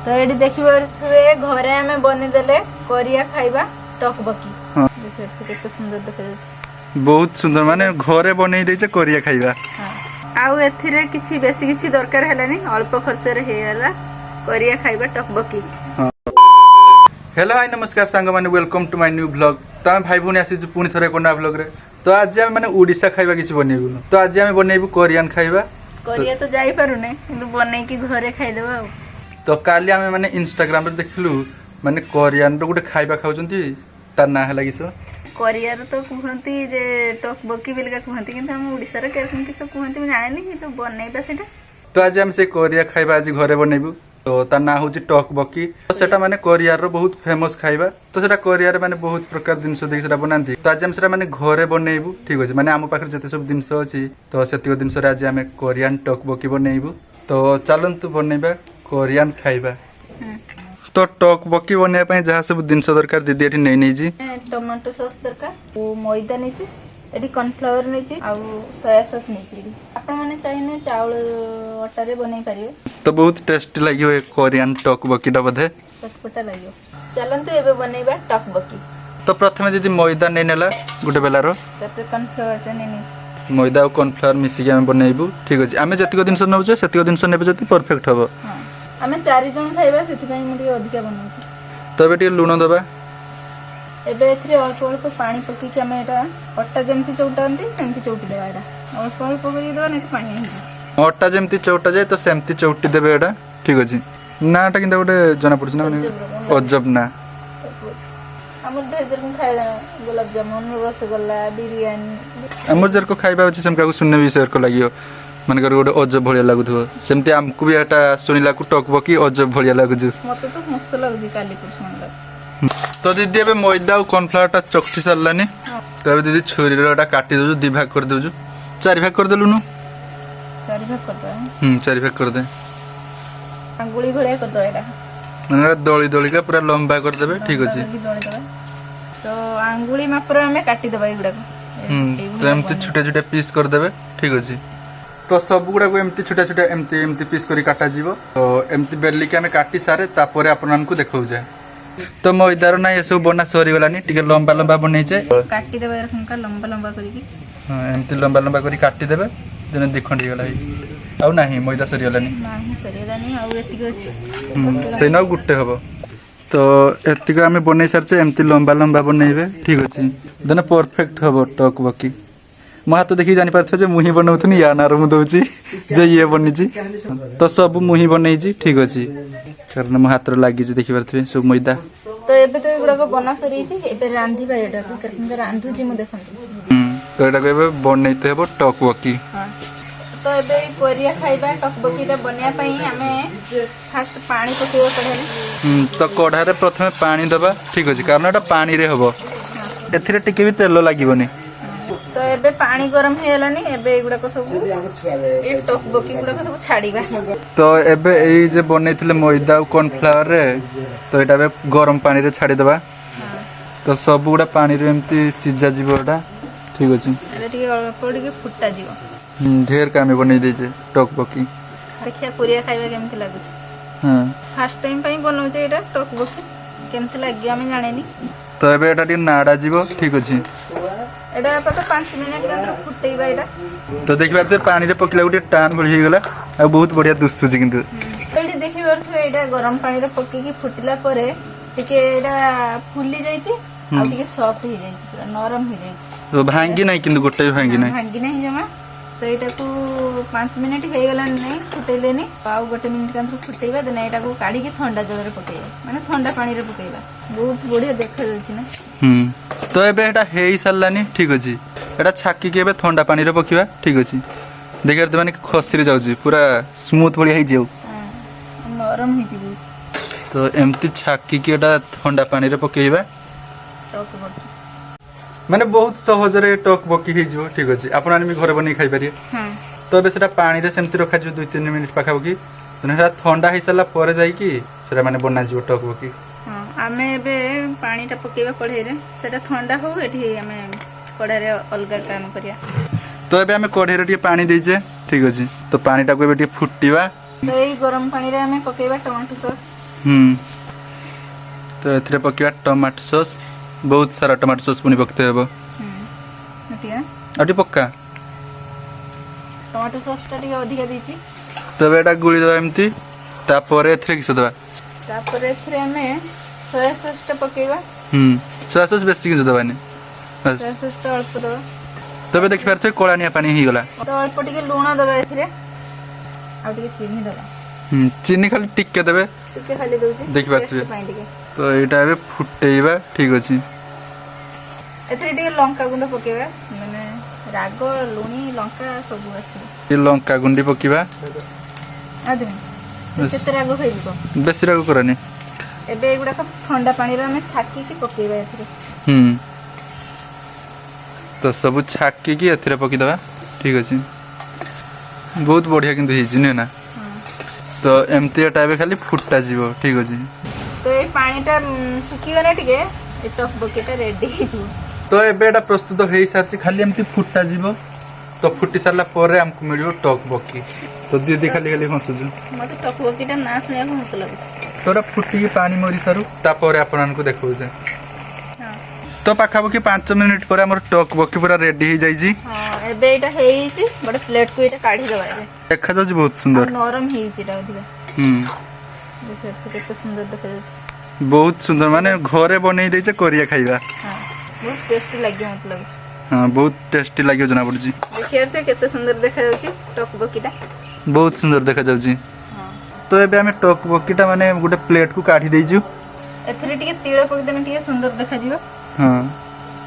तो ये देखिए घरे आम बनीदेले करिया खाइबा टकबकी देखिए सुंदर देखा बहुत सुंदर माने घरे बनै देचे करिया खाइबा। आउ एथिरे किछि बेसी किछि दरकार हेलानी अल्प खर्च रे हेला करिया खाइबा टकबकी। हेलो हाय नमस्कार सांग माने welcome to my new blog. तो भाई भूनी आसी पुणी थरे कोना ब्लॉग रे। तो आज हम माने ओडिसा खाइबा किछि बनेबु। तो आज हम बनेबु कोरियन खाइबा। कोरिया तो जाई पारुने किंतु बनै की घरे खाइ देबा। तो काली हम माने इंस्टाग्राम रे देखलु माने कोरियन रो गुटे खाइबा खाउचंती तार ना हला किसो कोरिया रो तो कहंती जे टकबकी बेलका कहंती किंतु हम ओडिसा रे केरकम किसो कहंती मैं जाने कि तो बनेबा सेटा। तो आज हम से कोरिया खाइबा आज घरे बनेबु। तो तार ना होची टकबकी। तो सेटा माने कोरिया रो बहुत फेमस खाइबा। तो सेटा कोरिया रे माने बहुत प्रकार जिंस देखि सेटा बनांती। तो आज हम सेटा माने घरे बनेबु ठीक अछि माने हम पाखर जते सब जिंस अछि तो सेतिको जिंस रे आज हम कोरियन टकबकी बनेबु। तो चलंतु बनेबा कोरियन खाइबा। तो टकबकी बने पय जहा सब जिंस दरकार दीदी एठी नै नै जी टमाटो सॉस दरकार ओ मैदा नै छी एठी कॉर्नफ्लावर नै छी आ सोया सॉस नै छी आपण माने चाहिने चावल आटा रे बनै परियो। तो बहुत टेस्टी लागियो ए कोरियन टकबकी टा बधे चटपटा लागियो। चलंतु एबे बनेबा टकबकी। तो प्रथमे दीदी मैदा नै नेला गुटे बेला रो तापर कॉर्नफ्लावर टा नै नै छी मैदा और कॉर्नफ्लावर मिसी के हम बनेबु ठीक अछि। आमे जतिको दिन स नउछे सेतिको दिन स नेबे जति परफेक्ट हबो। हां आमे 4 जण खाइबा सेति पय मते अधिका बनौ छी। तो एबे टी लूण दबा एबे एथरे अल्प अल्प पानी पकी के हम एटा आटा जेमति चौटांती सेमति चौटी देबा एटा अल्प अल्प पकी देबा नै पानी आही आटा जेमति चौटा जाय तो सेमति चौटी देबे एटा ठीक अछि। नाटा किंदा गुटे जना पड़छ ना माने अजब ना हमर ढेजर में खाइला गुलाब जामुन रसगुल्ला बिरयानी हमर जर को खाइबा अछि सेम का सुनने विषय को लागियो माने कर गुटे अजब भलिया लागुथो सेमति हमकु भी एटा सुनिला को टकबकी अजब भलिया लागुजु मते तो मस्त लागजी काली कुछ। तो दीदी एबे मैदा और कॉर्नफ्लावर टा चकटी सरलानी। तो एबे दीदी छुरी रे काटी दोजु दि भाग कर दोजु 4 भाग कर देलु नु 4 भाग कर दे 4 भाग कर दे अंगुली भलिया कर दो एटा माने दळी दळी का पूरा लंबा कर देबे ठीक अछि। तो अंगुली मापर हमें काटी देबा इगडा तो एमती छोटे छोटे पीस कर देबे ठीक अछि। तो सब गुडा को एमती छोटे छोटे एमती पीस करी काटा जीवो। तो एमती बेली के हमें काटी सारे तापरे आपन को देखौ जाय। तो मैदार ना ये सब बना सरी गलानी टिके लंबा लंबा बनै छै काटी देबे एरकम का लंबा लंबा करी की हां एमती लंबा लंबा करी काटी देबे जने दिखंडी गला आउ नाही मैदा सरी गलानी नाही सरी गलानी आउ एतिक अछि से न गुट्टे हबो। तो एतिक हमें बनै सरचे एमती लंबा लंबा बनैबे ठीक अछि देना परफेक्ट हबो टकबकी। महा तो देखि जानि परथे जे मुही बनौथनी या नार मु दउची जे ये बनि छी तो सब मुही बनै छी ठीक अछि कारण म हाथ रो लागि छी देखि परथे सब मैदा। तो एबे तो एगुडा को बना सरी छी एबे रांधी बा एटा को करन रांधु जी मु देखन तो एटा को एबे बनैते हेबो टकबकी। हां तो एबे कोरिया खाइबा टकबकी टा बनिया पई हमें फर्स्ट पानी पकेबो कढाले तो कढ़ा रे प्रथमे पानी दबा ठीक अछि कारण एटा पानी रे हबो एथिरे टिके भी तेल लागिबोनी। तो एबे पानी गरम हेलानी एबे एगुडा को सब ए टकबकी गुडा को सब छाडीबा। तो एबे एई जे बनैथिले मैदा और कॉर्नफ्लावर रे तो एटा बे गरम पानी रे छाडी देबा। तो सब गुडा पानी रे एमती सिजा जीवो एटा ठीक अछि एबे टिके अल्प टिके फुटा जीवो ढेर कामे बनै दै छै टकबकी। देखिया कोरिया खाइबा केमति लागु छै। हां फर्स्ट टाइम पई बनौ छै एटा टकबकी केमति लागि हमें जानेनी। तो एबे एटा टी नाडा जीवो ठीक अछि एटा पता 5 मिनिट के अंदर फुटेइबा एटा। तो देखबाते पानी रे पकला गुटे टान भଳି हे गेला आ बहुत बढ़िया दुसुजी किंतु एटी देखि परथु एटा गरम पानी रे पक्की की फुटिला परे टिके एटा फुली जाई छी आ टिके सॉफ्ट हो जाई छी पूरा नरम हो जाई छी। तो भांगी नाही किंतु गुटे भी भांगी नाही भांगी नाही जमा। तो एटा को 5 मिनिट हे गेला नै फुटेलेनी पाउ गोटे मिनिट के अंदर फुटेइबा देना एटा को काढी के ठंडा जगह रे पकेइबा माने ठंडा पानी रे पकेइबा बहुत बढ़िया देखा जाई छी ना। तो एबे एटा हेई सल्लानी ठीक अछि एटा छाकी के एबे ठंडा पानी रे पकिबा ठीक अछि देखिर माने खसी रे जाउची पूरा स्मूथ बढ़िया हे जेउ नरम हे जीबू। तो एमती छाकी के एटा ठंडा पानी रे पकेइबा टकबकी माने बहुत सहज रे टकबकी हे जो ठीक अछि आपण आनी घरे बनै खाइ पारिए। हां तो एबे सेटा पानी रे सेमती रखा जो 2-3 मिनिट पाखा बकी तने ठंडा हे सला परे जाई की सेटा माने बना जीव टकबकी। हां आमे एबे पानी टा पकेबा कढे रे सेटा ठंडा हो एठी आमे कढा रे अलगा काम करिया। तो एबे हमें कढ़े रे टी पानी देजे ठीक अछि तो पानी टा को एबे टी फुटीबा। तो एई गरम पानी रे हमें पकेबा टमाटो सॉस तो एथिरे पकेवा टमाटो सॉस बहुत सारा टमाटो सॉस पुनी पकते हेबो ଏତିକି अटी पक्का ଟମାଟୋ ସସ୍ ଟା ଟିକେ ଅଧିକା ଦେଇଛି। तबे एटा गुळी दवा एमती तापरे एथिरे किस दवा ତାପରେ ଏଥିରେ ଆମେ ସୋୟା ସସ୍ ଟା ପକେଇବା। सोया सॉस बेसी किस दवा ने बस ସୋୟା ସସ୍ ଟା ଅଳ୍ପ ଦେବା। तबे देखि पारथे कोळानिया पानी ही गला ତ ଅଳ୍ପ ଟିକେ ଲୁଣ ଦେବା ଏଥିରେ ଆଉ ଟିକେ ଚିନି ଦେବା। चीनी खाली टिके देबे ଟିକେ ଖାଲି ଦଉଛି देखि पारथे taste ପାଇଁ ଟିକେ। तो एटा एबे फुटेइबा ठीक अछि ଏଥିରେ ଟିକେ ଲଙ୍କା ଗୁଣ୍ଡ ପକେଇବା ମାନେ ରାଗ ଲୁଣି ଲଙ୍କା ସବୁ ଆସିବ। ये लंका गुंडी पकीबा ଆଦମି କେତେ ରାଗ ଖାଇଯିବ। बेसी रागु करनी ଏବେ ଏଗୁଡାକ ଥଣ୍ଡା ପାଣିରେ ଆମେ ଛାକିକି पकेଇବା ଏଥିରେ। तो सब छाकी की एथिरे पकी दवा ठीक अछि बहुत बढ़िया किंतु हिजी ने ना तो एमती एटा एबे खाली फुटा जीवो ठीक अछि ତ ଏଇ ପାଣିଟା ଶୁଖିଗଲେ ଟିକେ ଏ ଟକ୍ ବକେଟା ରେଡି ହେଇଯିବ। तो एबे एटा प्रस्तुत हेई साची खाली एमती फुटा जीवो तो फुटी सारला परे हमको मिलियो टक बकी तो दीदी खाली खाली हंसुजु ମତେ ଟକ୍ ବକେଟା ନା ଶୁଣିବାକୁ ହସ ଲାଗୁଛି। तो एटा फुटी की पानी मरी सारू तापरे आपनन देखौ जे ହଁ तो पाखापाखि 5 मिनिट पर हमर टक बकी पूरा रेडी हो जाई जी ହଁ ଏବେ ଏଇଟା ହେଇଛି ଗୋଟେ ପ୍ଲେଟ କୁ ଏଇଟା କାଢି ଦେବା ଏବେ। देखा जाଉଛି बहुत ଆଉ सुंदर ନରମ ହେଇଛି ଏଇଟା ଅଧିକା। हम्म ଦେଖିବାକୁ କେତେ ସୁନ୍ଦର ଦେଖାଯାଉଛି। बहुत सुंदर माने घरे बनै देचे कोरिया खाइबा ହଁ ବହୁତ ଟେଷ୍ଟି ଲାଗିବ ମତେ लाଗୁଛି। हां बहुत टेस्टी लागियो जना पड़जी ଦେଖିବାକୁ କେତେ ସୁନ୍ଦର ଦେଖାଯାଉଛି ଟକ୍ ବକିଟା। बहुत सुंदर देखा जाଉଛି ହଁ तो एबे हमें टक बकीटा माने गोटे प्लेट को काढी देइजु ଏଥିରେ ଟିକେ ତିଳ ପକେଇଦେଲେ ଟିକେ ସୁନ୍ଦର ଦେଖାଯିବ। हां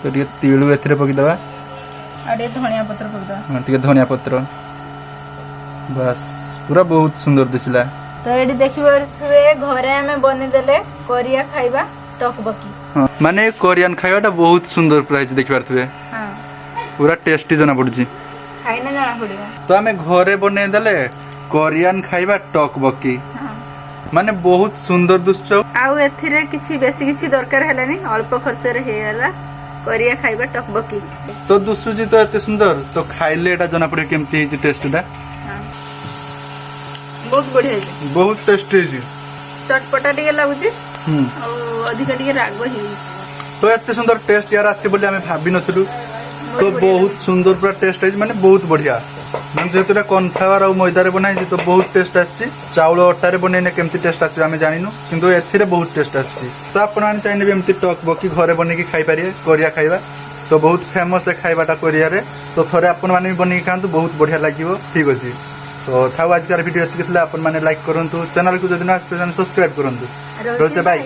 तो ଟିକେ तिळु एथिरे पकी दवा ଆଉ ଟିକେ ଧଣିଆ ପତ୍ର ପକେଇଦବା। हां ଟିକେ धनिया पत्र बस पूरा बहुत सुंदर दिसला ତ ଏଠି ଦେଖିପାରୁଥିବେ ଘରେ ଆମେ ବନେଇଦେଲେ କୋରିଆ ଖାଇବା ଟକ୍ ବକି। हां माने कोरियन खाइबाटा बहुत सुंदर प्राइस देखि पारथुवे ହଁ पूरा टेस्टी जना पड़जी ଖାଇଲେ ଜଣା ପଡିବ। तो हमें घरे बनै देले कोरियन खाइबा टक बकी ହଁ माने बहुत सुंदर दुश्चौ ଆଉ ଏଥିରେ କିଛି ବେଶୀ କିଛି ଦରକାର ହେଲାନି ଅଳ୍ପ ଖର୍ଚ୍ଚରେ ହେଇଗଲା କୋରିଆ ଖାଇବା ଟକ୍ ବକି। तो दुसुजी तो एते सुंदर तो खाइले एटा जना पड़े केमती हिची टेस्टटा ହଁ ବହୁତ ବଢିଆ ହେଇଛି। बहुत टेस्टी हिची ଚଟପଟା ଟିକେ ଲାଗୁଛି ଆଉ ଅଧିକା ଟିକେ ରାଗ ହେଇଯାଇଛି। तो एते सुंदर टेस्ट यार आसी बोली हमें भाबी नथलु तो बढ़िया बहुत सुंदर पूरा टेस्ट है माने बहुत बढ़िया माने जेतुरा कॉर्नफ्लावर और मैदा रे बनाई तो बहुत टेस्ट आछि चाउल आटा रे बनेने केमती टेस्ट आछि हमें जानिनु किंतु एथिरे बहुत टेस्ट आछि तो आपण आनी चाहिए एमती टक बकी घरे बने की खाई पारिए कोरिया खाइबा तो बहुत फेमस है खाइबाटा कोरिया रे तो थरे आपण माने भी बने खांतु बहुत बढ़िया लागिवो ठीक अछि तो थाउ आज कार वीडियो एतिक आपण माने लाइक करंतु चैनल को जदि ना चैनल सब्सक्राइब करंतु रोचे बाय।